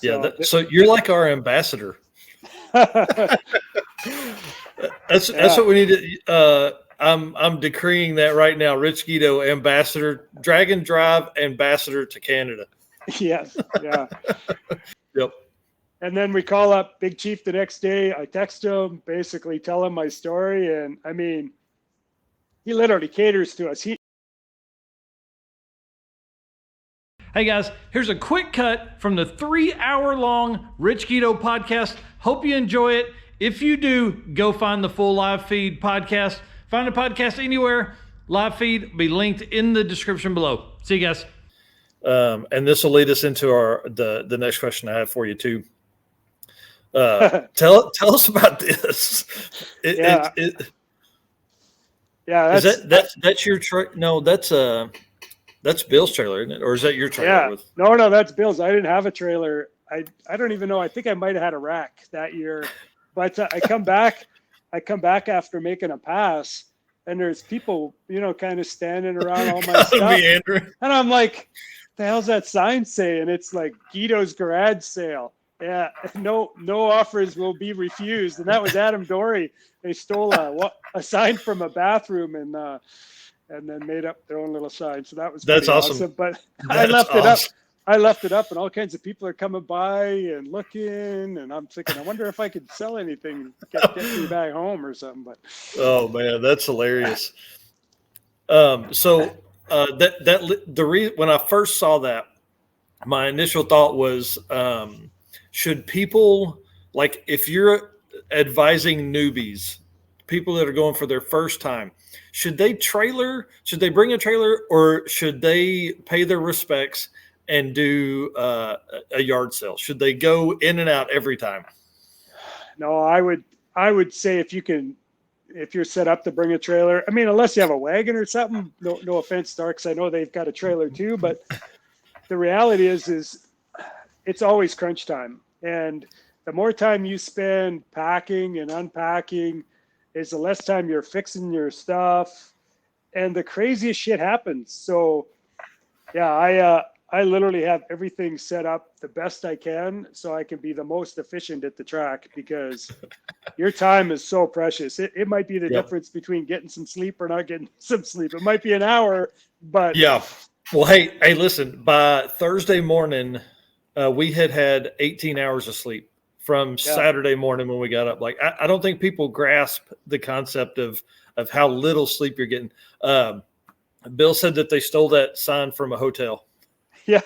Yeah. So you're like our ambassador. That's what we need to. I'm decreeing that right now. Rich Guido, ambassador, Dragon Drive ambassador to Canada. Yes. Yeah. Yep. And then we call up Big Chief the next day. I text him, basically tell him my story. And I mean, he literally caters to us. Hey guys, here's a quick cut from the 3-hour-long Rich Guido podcast. Hope you enjoy it. If you do, go find the full live feed podcast. Find the podcast anywhere. Live feed will be linked in the description below. See you guys. And this will lead us into the next question I have for you too. Tell us about this. That's your no, that's Bill's trailer, isn't it? Or is that your trailer? Yeah. No, that's Bill's. I didn't have a trailer. I don't even know. I think I might have had a rack that year. But I come back after making a pass, and there's people, kind of standing around all my stuff. And I'm like, the hell's that sign saying? It's like Guido's garage sale. Yeah, no offers will be refused. And that was Adam Dory. They stole a sign from a bathroom and then made up their own little sign. So that's awesome. But I left it up, and all kinds of people are coming by and looking, and I'm thinking, I wonder if I could sell anything, get me back home or something. But oh man, that's hilarious. When I first saw that, my initial thought was, should people, like, if you're advising newbies, people that are going for their first time, should they bring a trailer, or should they pay their respects and do a yard sale? Should they go in and out every time? No, I would say if you're set up to bring a trailer, I mean, unless you have a wagon or something, no offense, Starks, I know they've got a trailer too, but the reality is it's always crunch time. And the more time you spend packing and unpacking is the less time you're fixing your stuff, and the craziest shit happens. So yeah, I literally have everything set up the best I can so I can be the most efficient at the track, because your time is so precious. It might be the difference between getting some sleep or not getting some sleep. It might be an hour, but yeah. Well, hey, listen, by Thursday morning, we had 18 hours of sleep from Saturday morning when we got up. Like, I don't think people grasp the concept of how little sleep you're getting. Bill said that they stole that sign from a hotel. Yeah.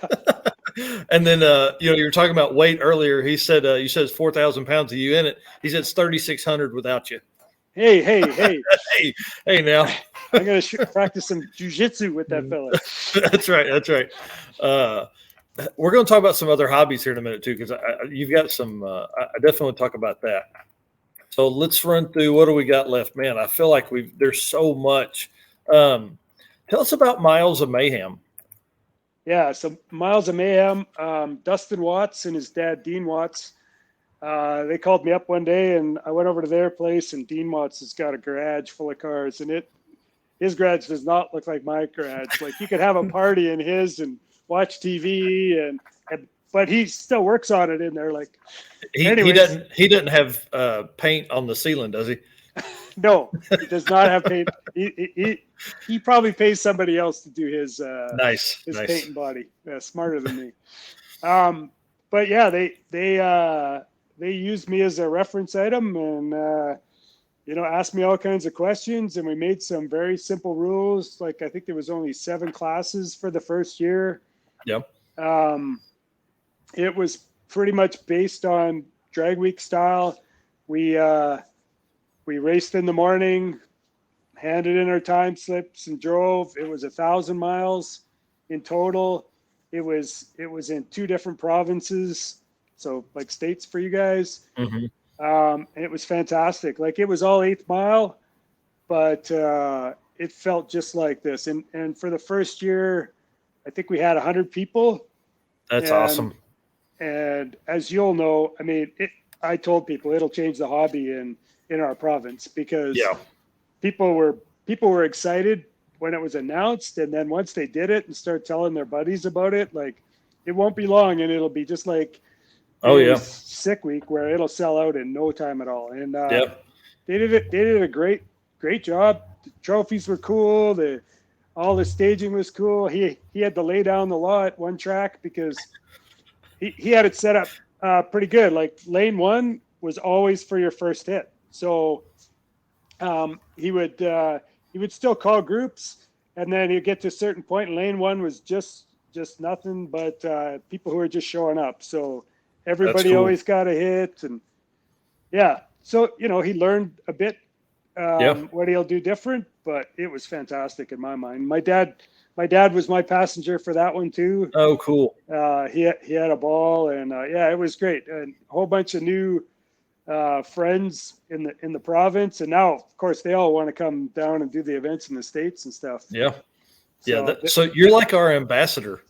And then, you were talking about weight earlier. He said, you said it's 4,000 pounds of you in it. He said it's 3,600 without you. Hey. hey, now. I'm going to practice some jujitsu with that fella. That's right. We're going to talk about some other hobbies here in a minute too, because you've got some, I definitely want to talk about that. So let's run through, what do we got left? Man, I feel like there's so much. Tell us about Miles of Mayhem. Yeah, so Miles of Mayhem, Dustin Watts and his dad, Dean Watts, they called me up one day, and I went over to their place, and Dean Watts has got a garage full of cars, and his garage does not look like my garage. Like, you could have a party in his and watch TV, but he still works on it in there. Like, he doesn't have paint on the ceiling, does he? No, he does not have paint. He probably pays somebody else to do his nice paint and body. Smarter than me. But yeah, they used me as a reference item, and asked me all kinds of questions, and we made some very simple rules. Like, I think there was only 7 classes for the first year. Yep. It was pretty much based on drag week style. We raced in the morning, handed in our time slips, and drove. It was 1,000 miles in total. It was in 2 different provinces, so like states for you guys. Mm-hmm. And it was fantastic. Like, it was all 8th mile, but it felt just like this. And for the first year, I think we had 100 people. That's awesome. And as you'll know, I mean, I told people it'll change the hobby in our province, because people were excited when it was announced, and then once they did it and start telling their buddies about it, like, it won't be long and it'll be just like Oh yeah, sick week where it'll sell out in no time at all. And yep. they did a great job. The trophies were cool. All the staging was cool. He had to lay down the law at one track because he had it set up pretty good. Like lane 1 was always for your first hit. So he would still call groups, and then he'd get to a certain point, and lane 1 was just nothing but people who were just showing up. So everybody cool. always got a hit, and yeah. So he learned a bit what he'll do different, but it was fantastic in my mind. My dad was my passenger for that one too. Oh, cool. He had a ball, and it was great. And a whole bunch of new friends in the province, and now of course they all want to come down and do the events in the States and stuff. Yeah. So you're like our ambassador.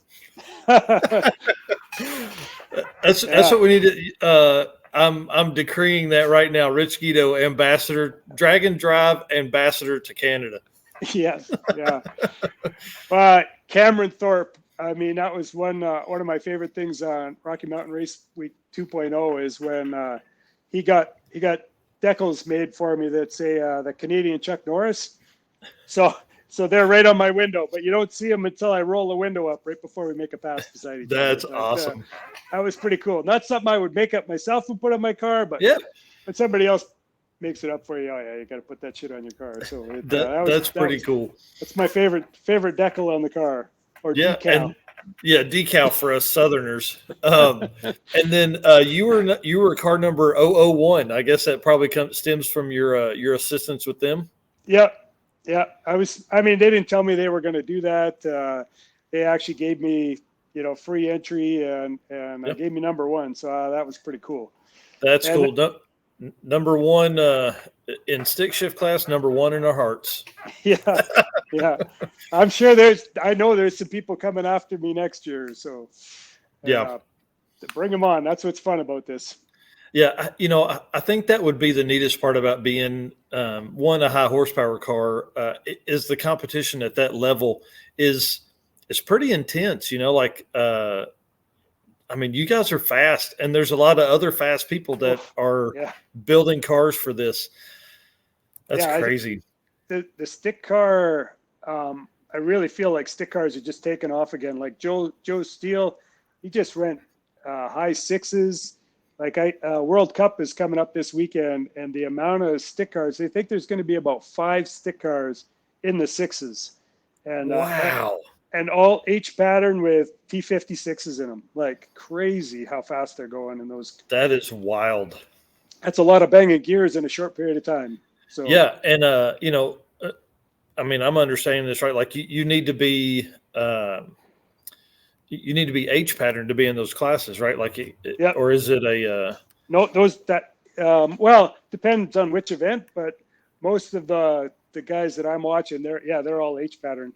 That's what we need to. I'm decreeing that right now. Rich Guido, ambassador, Dragon Drive ambassador to Canada. Yes, yeah. Cameron Thorpe. I mean, that was one of my favorite things on Rocky Mountain Race Week 2.0 is when he got decals made for me that say the Canadian Chuck Norris. So they're right on my window, but you don't see them until I roll the window up right before we make a pass beside each other. That's awesome. That was pretty cool. Not something I would make up myself and put on my car, but when somebody else makes it up for you, you got to put that shit on your car. So that's pretty cool. That's my favorite decal on the car, or decal. Decal for us Southerners. And then you were car number 001. I guess that probably stems from your assistance with them. Yeah. They didn't tell me they were going to do that. They actually gave me, free entry and gave me number 1. So that was pretty cool. That's cool. Number 1 in stick shift class, number 1 in our hearts. Yeah. I'm sure I know there's some people coming after me next year. So bring them on. That's what's fun about this. Yeah, I think that would be the neatest part about being a high horsepower car is the competition at that level is pretty intense. You guys are fast, and there's a lot of other fast people that are building cars for this. That's crazy. The stick car, I really feel like stick cars are just taking off again. Like Joe Steele, he just went high 6s. Like World Cup is coming up this weekend, and the amount of stick cars, they think there's going to be about 5 stick cars in the 6s. And wow. And all H pattern with T56s in them. Like crazy how fast they're going in those. That is wild. That's a lot of banging gears in a short period of time. So yeah, and I'm understanding this right. Like you need to be H pattern to be in those classes, right? Like, or is it a no? Depends on which event, but most of the guys that I'm watching, they're all H pattern.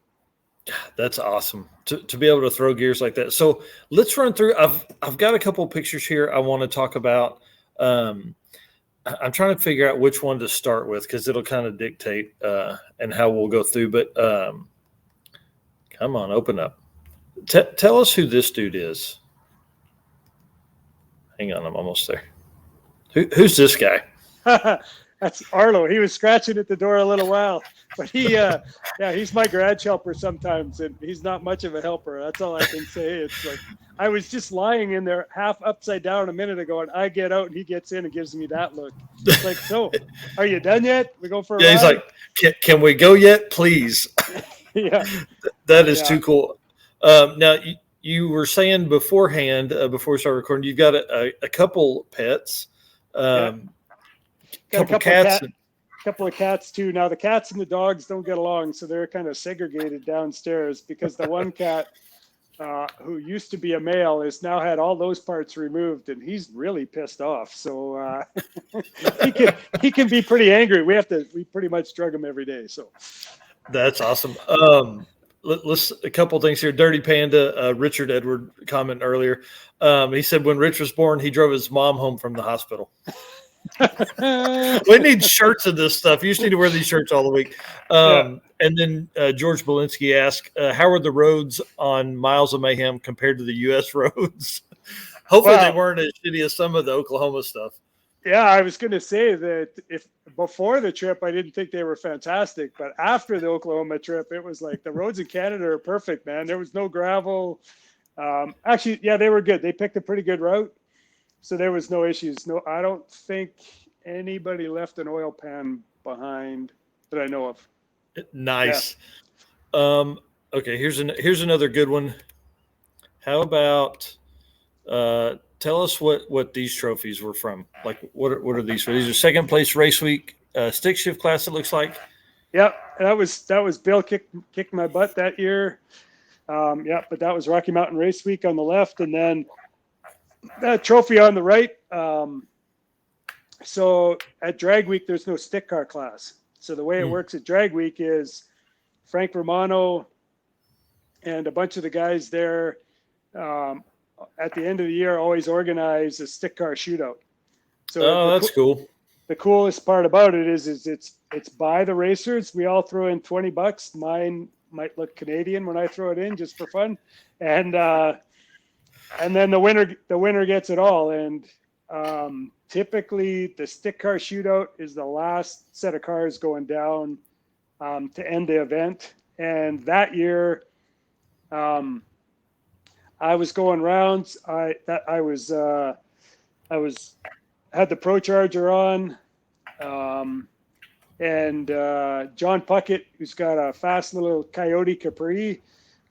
That's awesome to be able to throw gears like that. So let's run through. I've got a couple of pictures here I want to talk about. I'm trying to figure out which one to start with because it'll kind of dictate and how we'll go through. But come on, open up. Tell us who this dude is. Hang on, I'm almost there. Who's this guy? That's Arlo. He was scratching at the door a little while, but he's my garage helper sometimes, and he's not much of a helper. That's all I can say. It's like I was just lying in there half upside down a minute ago, and I get out, and he gets in and gives me that look. It's like, so, are you done yet? We go for a ride? He's like, can we go yet, please? Yeah, that is too cool. Now you were saying beforehand, before we start recording, you've got a couple pets. Couple of cats too. Now the cats and the dogs don't get along, so they're kind of segregated downstairs because the one cat who used to be a male has now had all those parts removed, and he's really pissed off. So he can be pretty angry. We pretty much drug him every day. So that's awesome. Let's a couple things here. Dirty Panda, Richard Edward comment earlier. He said when Rich was born, he drove his mom home from the hospital. We need shirts of this stuff. You just need to wear these shirts all the week. And then George Belinsky asked, how are the roads on Miles of Mayhem compared to the U.S. roads? Hopefully they weren't as shitty as some of the Oklahoma stuff. Yeah, I was going to say that if before the trip, I didn't think they were fantastic, but after the Oklahoma trip, it was like the roads in Canada are perfect, man. There was no gravel. Actually, yeah, they were good. They picked a pretty good route, so there was no issues. No, I don't think anybody left an oil pan behind that I know of. Nice. Yeah. Okay, here's another good one. How about tell us what these trophies were from? Like, what are these? These are second place race week stick shift class. It looks like. Yep, that was Bill kicked my butt that year. But that was Rocky Mountain Race Week on the left, and then that trophy on the right. So at Drag Week, there's no stick car class. So the way it works at Drag Week is Frank Romano and a bunch of the guys there at the end of the year always organize a stick car shootout. So that's cool. The coolest part about it is it's by the racers. We all throw in $20. Mine might look Canadian when I throw it in just for fun, and then the winner gets it all. And typically the stick car shootout is the last set of cars going down to end the event. And that year, I was going rounds. I had the Pro Charger on, and John Puckett, who's got a fast little Coyote Capri.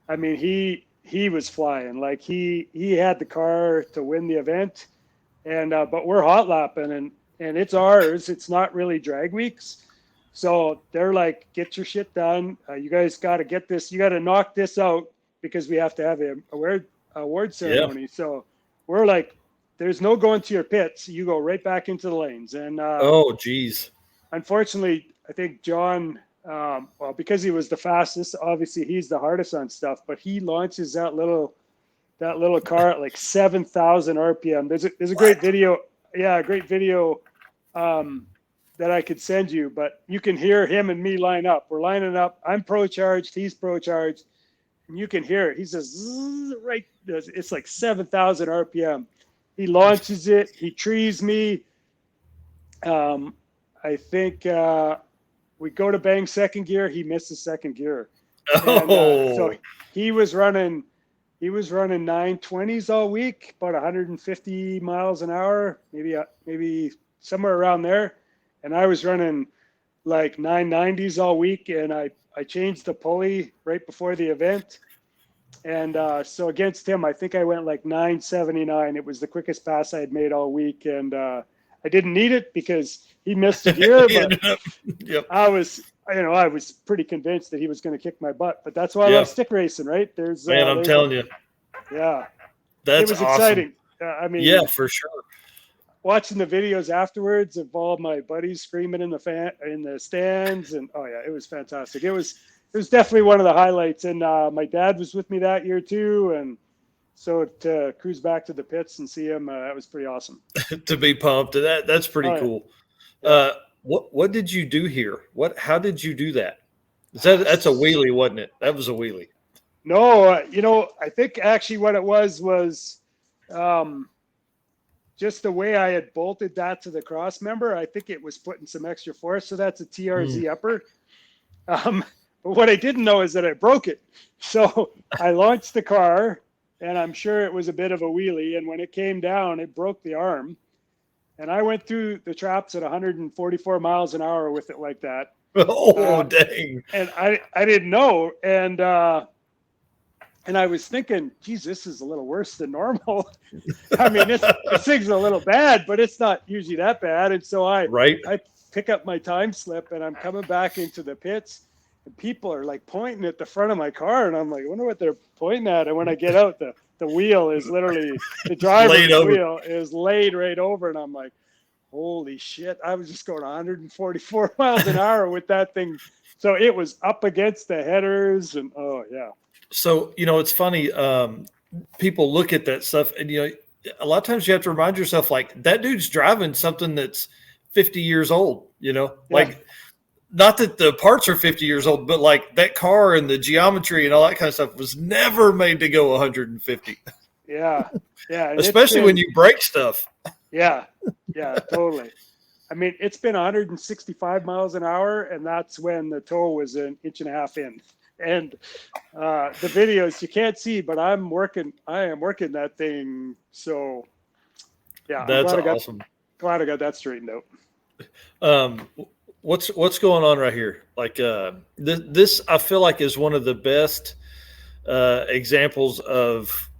I mean, he was flying. Like he had the car to win the event, and but we're hot lapping, and it's ours. It's not really drag weeks, so they're like, get your shit done. You guys got to get this. You got to knock this out because we have to have a award ceremony. Yeah. So we're like, there's no going to your pits. You go right back into the lanes. And oh, geez. Unfortunately, I think John, because he was the fastest, obviously he's the hardest on stuff, but he launches that little car at like 7,000 RPM. There's a great video. Yeah, a great video that I could send you, but you can hear him and me line up. We're lining up. I'm Pro Charged. He's Pro Charged. And you can hear it. He says, right. It's like 7,000 RPM. He launches it. He trees me. I think we go to bang second gear. He misses second gear. And, so he was running 920s all week, about 150 miles an hour, maybe somewhere around there. And I was running like 990s all week. And I changed the pulley right before the event. And so against him, I think I went like 979. It was the quickest pass I had made all week. And I didn't need it because he missed a gear. But yep. I was pretty convinced that he was going to kick my butt. But that's why I love stick racing, right? I'm telling you. Yeah. It was awesome. Exciting. I mean, yeah, for sure. Watching the videos afterwards of all my buddies screaming in the stands, and oh yeah, it was fantastic. It was definitely one of the highlights. And my dad was with me that year too, and so to cruise back to the pits and see him, that was pretty awesome. To be pumped, that's pretty cool. Yeah. What did you do here? How did you do that? That's a wheelie, wasn't it? That was a wheelie. No, I think actually what it was just the way I had bolted that to the cross member. I think it was putting some extra force. So that's a TRZ upper. But what I didn't know is that I broke it. So I launched the car, and I'm sure it was a bit of a wheelie. And when it came down, it broke the arm. And I went through the traps at 144 miles an hour with it like that. Oh, dang. And I didn't know. And I was thinking, geez, this is a little worse than normal. I mean, this thing's a little bad, but it's not usually that bad. And so I pick up my time slip, and I'm coming back into the pits, and people are like pointing at the front of my car. And I'm like, I wonder what they're pointing at. And when I get out, the wheel is literally, the driver's wheel is laid right over. And I'm like, holy shit. I was just going 144 miles an hour with that thing. So it was up against the headers, and oh yeah. So, it's funny. People look at that stuff, and, a lot of times you have to remind yourself, like, that dude's driving something that's 50 years old, like, not that the parts are 50 years old, but like that car and the geometry and all that kind of stuff was never made to go 150. Yeah. And Especially when you break stuff. Yeah, totally. I mean, it's been 165 miles an hour, and that's when the toe was an inch and a half in. And the videos you can't see, but I am working that thing. So yeah, That's awesome. Glad I got that straightened out. What's going on right here? Like this I feel like is one of the best examples of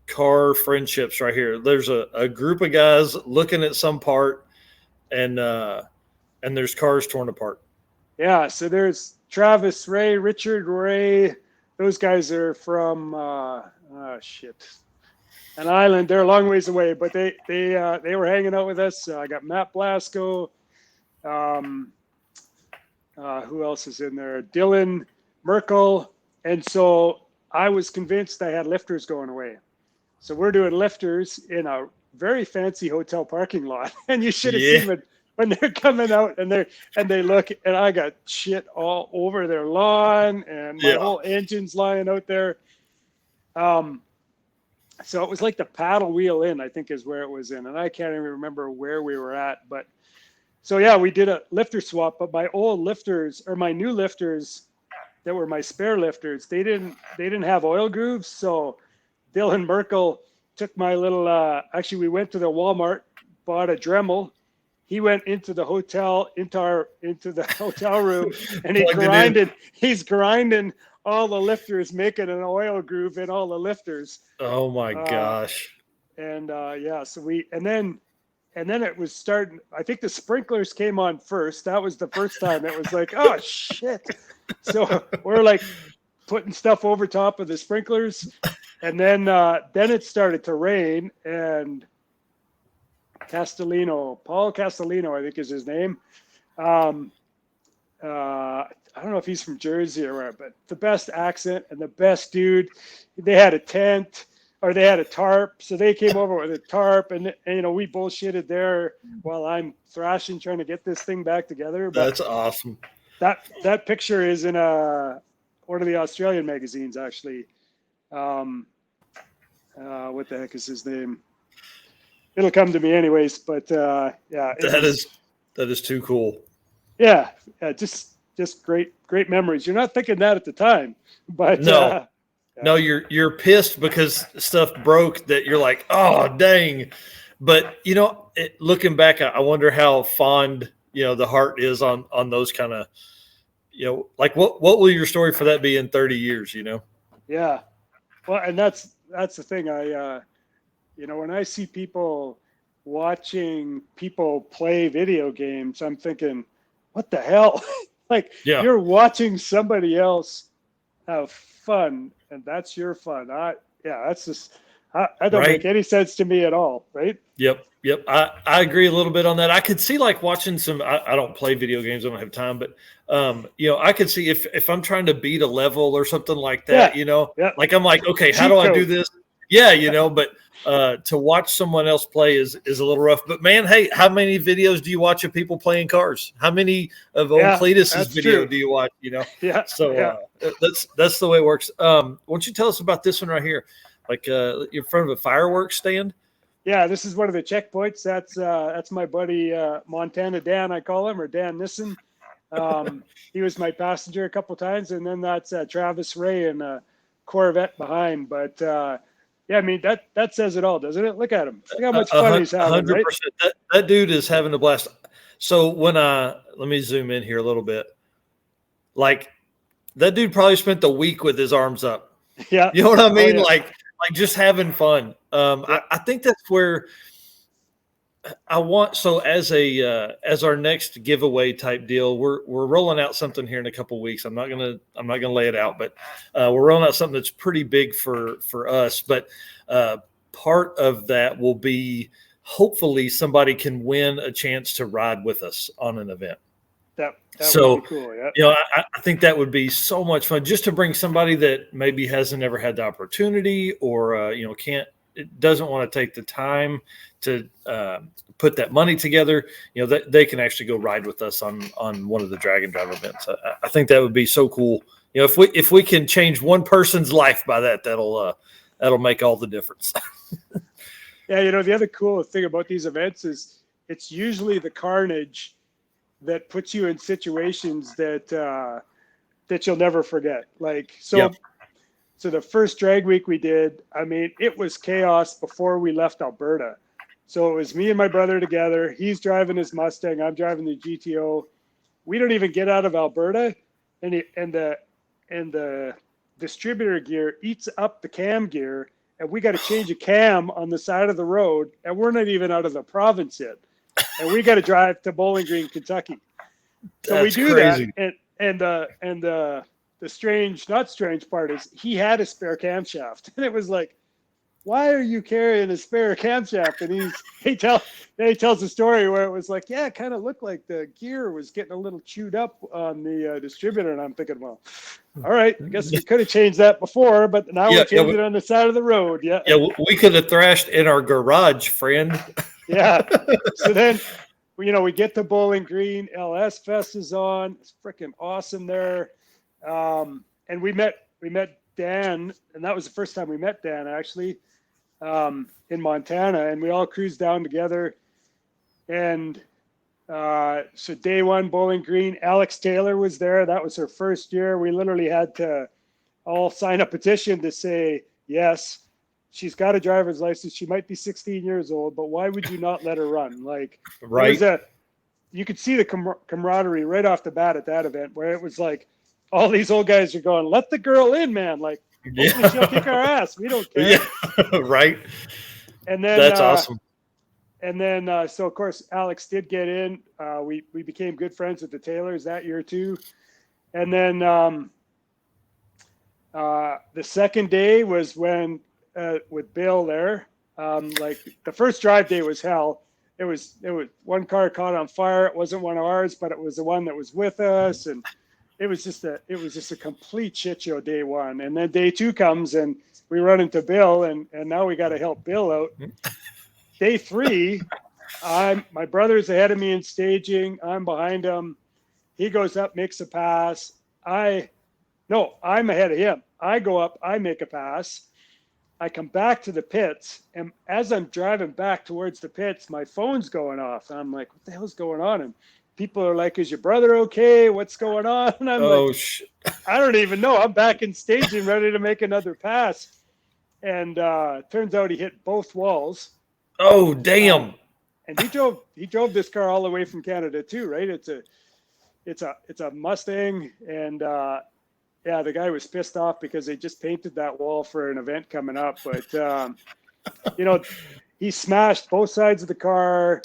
car friendships right here. There's a group of guys looking at some part, and there's cars torn apart. Yeah, so there's Travis Ray, Richard Ray. Those guys are from an island. They're a long ways away, but they were hanging out with us. I got Matt Blasco. Who else is in there? Dylan Merkel. And so I was convinced I had lifters going away. So we're doing lifters in a very fancy hotel parking lot, and you should have seen it when they're coming out and they look, and I got shit all over their lawn, and my whole engine's lying out there. So it was like the paddle wheel in, I think is where it was in, and I can't even remember where we were at. But so yeah, we did a lifter swap. But my old lifters, or my new lifters, that were my spare lifters, they didn't have oil grooves. So Dylan Merkel took my little. Actually, we went to the Walmart, bought a Dremel. He went into the hotel, into the hotel room, and he's grinding all the lifters, making an oil groove in all the lifters. Oh my gosh! And so then it was starting. I think the sprinklers came on first. That was the first time. It was like, oh shit! So we're like putting stuff over top of the sprinklers, and then it started to rain, and Paul Castellino, I think is his name. I don't know if he's from Jersey or where, but the best accent and the best dude. They had a tent, or they had a tarp, so they came over with a tarp, and we bullshitted there while I'm thrashing, trying to get this thing back together. But that's awesome. That picture is in one of the Australian magazines, actually. What the heck is his name? It'll come to me anyways, but yeah. That is too cool. Yeah, just great memories. You're not thinking that at the time, but no. No, you're pissed because stuff broke that you're like, oh dang. But looking back, I wonder how fond the heart is on those kind of, like what will your story for that be in 30 years? Yeah, well, and that's the thing. When I see people watching people play video games, I'm thinking, what the hell? You're watching somebody else have fun, and that's your fun. That's just, I don't make any sense to me at all, right? Yep. I agree a little bit on that. I could see like watching some, I don't play video games, I don't have time, but I could see if I'm trying to beat a level or something like that, like I'm like, okay, how do I do this? Yeah, but to watch someone else play is a little rough. But man, hey, how many videos do you watch of people playing cars? How many of old Cletus's video do you watch? Yeah. So that's the way it works. Why don't you tell us about this one right here? Like in front of a fireworks stand? Yeah, this is one of the checkpoints. That's my buddy Montana Dan, I call him, or Dan Nissen. He was my passenger a couple times, and then that's Travis Ray in a Corvette behind. But yeah, I mean that says it all, doesn't it? Look at him. Look how much fun he's having. 100%. Right? That dude is having a blast. So let me zoom in here a little bit. Like that dude probably spent the week with his arms up. Yeah, you know what I mean? Oh, yeah. Like just having fun. I think that's where I want. So as our next giveaway type deal, we're rolling out something here in a couple of weeks. I'm not gonna lay it out, but we're rolling out something that's pretty big for us. But part of that will be hopefully somebody can win a chance to ride with us on an event. That would be cool. Yeah. I think that would be so much fun just to bring somebody that maybe hasn't ever had the opportunity or doesn't want to take the time to put that money together. That they can actually go ride with us on one of the Drag and Drive events. I think that would be so cool. If we can change one person's life by that, that'll that'll make all the difference. Yeah, the other cool thing about these events is it's usually the carnage that puts you in situations that you'll never forget. Like, so the first drag week we did, I mean, it was chaos before we left Alberta. So it was me and my brother together. He's driving his Mustang. I'm driving the GTO. We don't even get out of Alberta, and the distributor gear eats up the cam gear, and we got to change a cam on the side of the road, and we're not even out of the province yet, and we got to drive to Bowling Green, Kentucky. So That's we do crazy. that, and the not strange part is he had a spare camshaft, and it was like, why are you carrying a spare camshaft? And he tells a story where it was like, yeah, it kind of looked like the gear was getting a little chewed up on the distributor. And I'm thinking, well, all right, I guess we could have changed that before, but now we're changing it on the side of the road. Yeah. Yeah, we could have thrashed in our garage, friend. Yeah. So then, we get to Bowling Green. LS Fest is on. It's freaking awesome there. And we met Dan, and that was the first time we met Dan, actually. In Montana, and we all cruised down together. And so day one, Bowling Green, Alex Taylor was there. That was her first year. We literally had to all sign a petition to say, yes, she's got a driver's license. She might be 16 years old, but why would you not let her run? Like, right. You could see the camaraderie right off the bat at that event, where it was like, all these old guys are going, let the girl in, man. Like, she'll kick our ass. We don't care. Yeah, right. And then that's awesome. And then, so of course, Alex did get in. We became good friends with the Taylors that year too. And then the second day was when with Bill there. Like the first drive day was hell. It was one car caught on fire. It wasn't one of ours, but it was the one that was with us, and it was just a complete shit show day one. And then day two comes and we run into Bill, and now we got to help Bill out. Day three, my brother's ahead of me in staging. I'm behind him. He goes up, makes a pass. I'm ahead of him. I go up, I make a pass. I come back to the pits, and as I'm driving back towards the pits, my phone's going off. And I'm like, what the hell's going on? And people are like, is your brother okay? What's going on? And I'm I don't even know. I'm back in staging, ready to make another pass. And turns out he hit both walls. Oh, damn. And he drove this car all the way from Canada too, right? It's a Mustang. And the guy was pissed off because they just painted that wall for an event coming up. But, he smashed both sides of the car,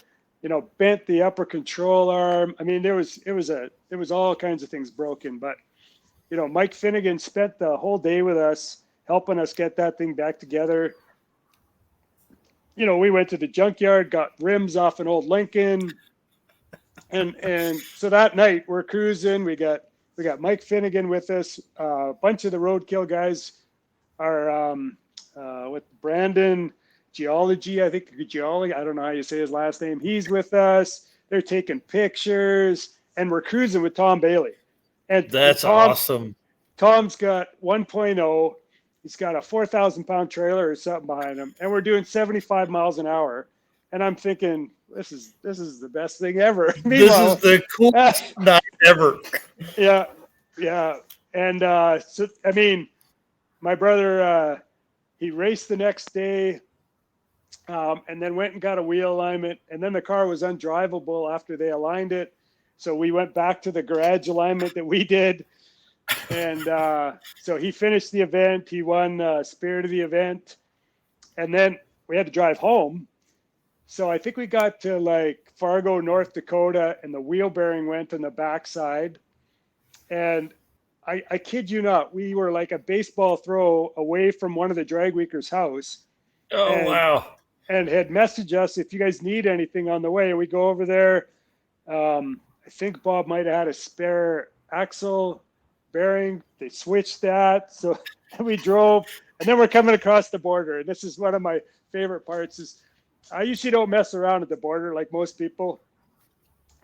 bent the upper control arm. I mean, it was all kinds of things broken, but Mike Finnegan spent the whole day with us, helping us get that thing back together. We went to the junkyard, got rims off an old Lincoln. And so that night we're cruising. We got Mike Finnegan with us. A bunch of the roadkill guys are with Brandon Geology, I think Geology. I don't know how you say his last name. He's with us. They're taking pictures, and we're cruising with Tom Bailey. And that's awesome. Tom's got 1.0. He's got a 4,000-pound trailer or something behind him, and we're doing 75 miles an hour. And I'm thinking, this is the best thing ever. This is the coolest night ever. Yeah. And so, I mean, my brother, he raced the next day, and then went and got a wheel alignment, and then the car was undrivable after they aligned it. So we went back to the garage alignment that we did. And so he finished the event. He won Spirit of the event. And then we had to drive home. So I think we got to like Fargo, North Dakota, and the wheel bearing went on the backside. And I kid you not, we were like a baseball throw away from one of the drag weekers' house. Oh, wow. And had messaged us, if you guys need anything on the way. We go over there. I think Bob might have had a spare axle bearing. They switched that. So we drove, and then we're coming across the border. And this is one of my favorite parts is I usually don't mess around at the border like most people.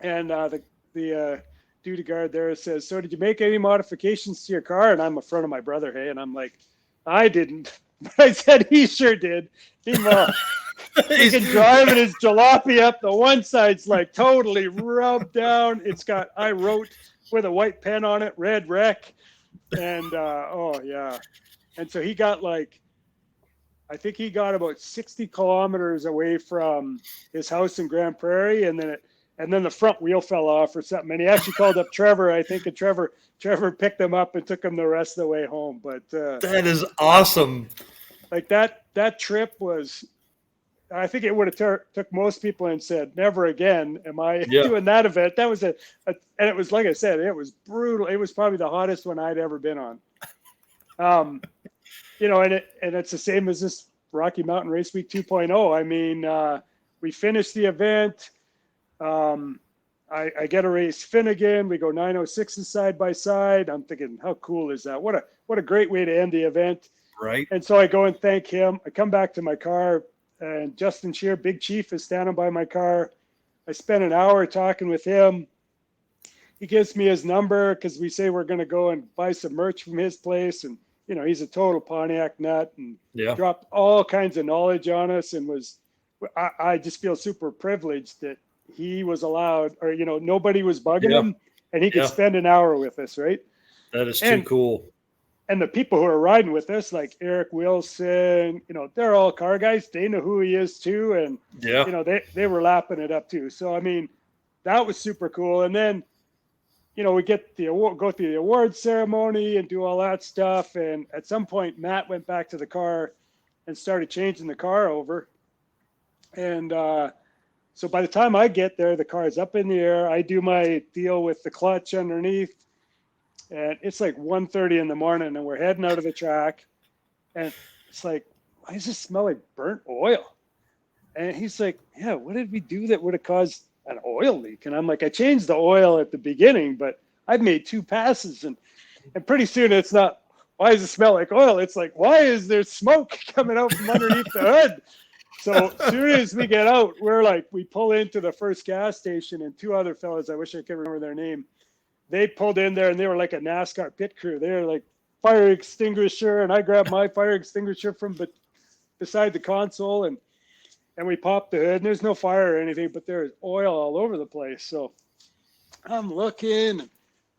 And the duty guard there says, so did you make any modifications to your car? And I'm in front of my brother, hey? And I'm like, I didn't. I said, he sure did. Meanwhile, freaking driving his jalopy up. The one side's like totally rubbed down. I wrote with a white pen on it, red wreck. And, oh yeah. And so he got I think he got about 60 kilometers away from his house in Grand Prairie. And then the front wheel fell off or something. And he actually called up Trevor, I think, and Trevor picked him up and took him the rest of the way home. But that is awesome. Like that trip was, I think it would have took most people and said, never again am I doing that event. That was and it was, like I said, it was brutal. It was probably the hottest one I'd ever been on. You know, and it's the same as this Rocky Mountain Race Week 2.0. I mean, we finished the event. I get a race Finnegan. We go 906s side by side. I'm thinking, how cool is that? What a great way to end the event. Right. And so I go and thank him. I come back to my car, and Justin Shear, Big Chief, is standing by my car. I spent an hour talking with him. He gives me his number because we say we're going to go and buy some merch from his place. And, you know, he's a total Pontiac nut and dropped all kinds of knowledge on us, and I just feel super privileged that he was allowed, or, you know, nobody was bugging him, and he could spend an hour with us. Right. That is too cool. And the people who are riding with us, like Eric Wilson, you know, they're all car guys. They know who he is too. And, you know, they were lapping it up too. So, I mean, that was super cool. And then, you know, we get go through the award ceremony and do all that stuff. And at some point, Matt went back to the car and started changing the car over. And so by the time I get there, the car is up in the air. I do my deal with the clutch underneath. And it's like 1:30 in the morning, and we're heading out of the track. And it's like, why does this smell like burnt oil? And he's like, yeah, what did we do that would have caused an oil leak? And I'm like, I changed the oil at the beginning, but I've made 2 passes. And pretty soon it's not, why does it smell like oil? It's like, why is there smoke coming out from underneath the hood? So as soon as we get out, we pull into the first gas station, and 2 other fellas, I wish I could remember their name, they pulled in there, and they were like a NASCAR pit crew. They were like fire extinguisher, and I grabbed my fire extinguisher from beside the console, and we popped the hood. And there's no fire or anything, but there's oil all over the place. So I'm looking, and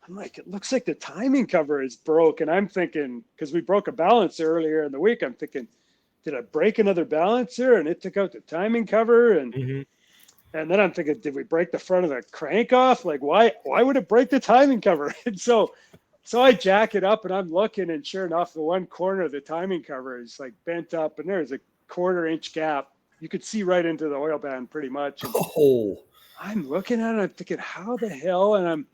I'm like, it looks like the timing cover is broke. And I'm thinking, because we broke a balancer earlier in the week, I'm thinking, did I break another balancer? And it took out the timing cover, and and then I'm thinking, did we break the front of the crank off? Like, why would it break the timing cover? And so I jack it up, and I'm looking, and sure enough, the one corner of the timing cover is like bent up, and there's a 1/4 inch gap. You could see right into the oil band pretty much. And I'm looking at it, I'm thinking, how the hell? And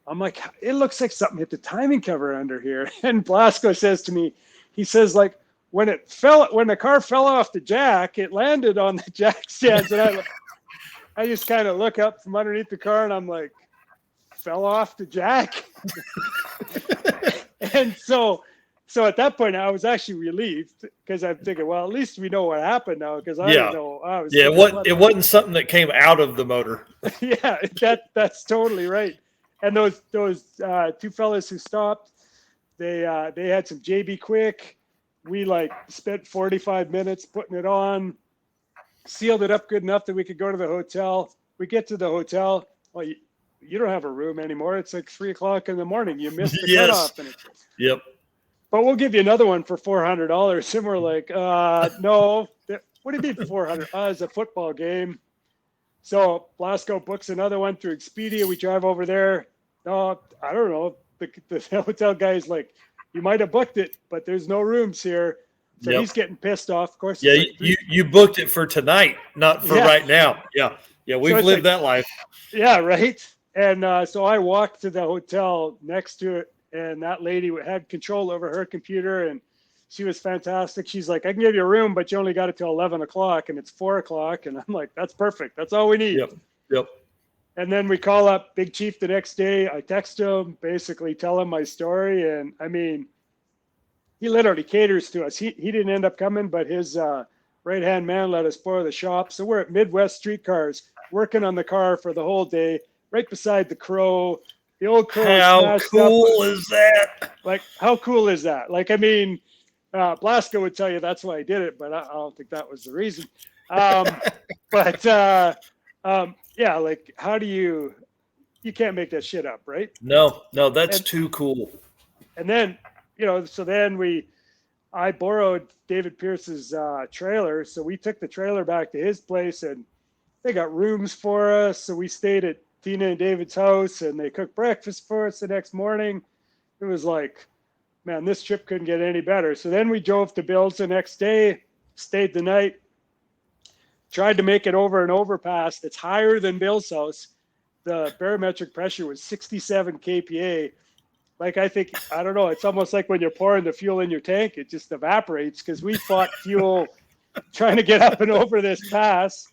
I'm like, it looks like something hit the timing cover under here. And Blasco says to me, he says, like, when the car fell off the jack, it landed on the jack stands. And I just kind of look up from underneath the car, and I'm like, fell off the jack. And so at that point, I was actually relieved, because I'm thinking, well, at least we know what happened now, because I don't know. It wasn't something that came out of the motor. Yeah, that's totally right. And those 2 fellas who stopped, they had some JB Quick. We spent 45 minutes putting it on, sealed it up good enough that we could go to the hotel. We get to the hotel. Well, you don't have a room anymore. It's like 3:00 in the morning. You missed the cutoff. Yep. But we'll give you another one for $400. And we're like, no. What do you mean $400? It's a football game. So Blasco books another one through Expedia. We drive over there. No, I don't know. The hotel guy's like, you might have booked it, but there's no rooms here. So he's getting pissed off. Of course. Yeah, you booked it for tonight, not for right now. Yeah. Yeah, we've lived that life. Yeah, right. And so I walked to the hotel next to it, and that lady had control over her computer, and she was fantastic. She's like, I can give you a room, but you only got it till 11 o'clock, and it's 4 o'clock. And I'm like, that's perfect. That's all we need. Yep. And then we call up Big Chief the next day. I text him, basically tell him my story. And I mean, he literally caters to us. He didn't end up coming, but his right-hand man let us borrow the shop. So we're at Midwest Streetcars, working on the car for the whole day, right beside the Crow. The old Crow. How cool is that? Like, how cool is that? Like, I mean, Blasco would tell you that's why I did it, but I don't think that was the reason. But yeah, like how do you can't make that shit up, right? No, that's too cool. And then, so then I borrowed David Pierce's trailer. So we took the trailer back to his place and they got rooms for us. So we stayed at Tina and David's house and they cooked breakfast for us the next morning. It was like, man, this trip couldn't get any better. So then we drove to Bill's the next day, stayed the night, tried to make it over an overpass that's higher than Bill's house. The barometric pressure was 67 kPa. Like, I don't know, it's almost like when you're pouring the fuel in your tank, it just evaporates because we fought fuel trying to get up and over this pass.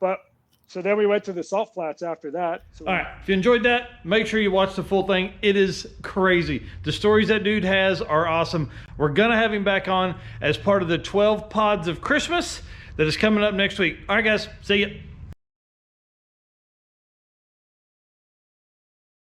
But so then we went to the salt flats after that. So all right, if you enjoyed that, make sure you watch the full thing. It is crazy. The stories that dude has are awesome. We're going to have him back on as part of the 12 Pods of Christmas that is coming up next week. All right, guys, see ya.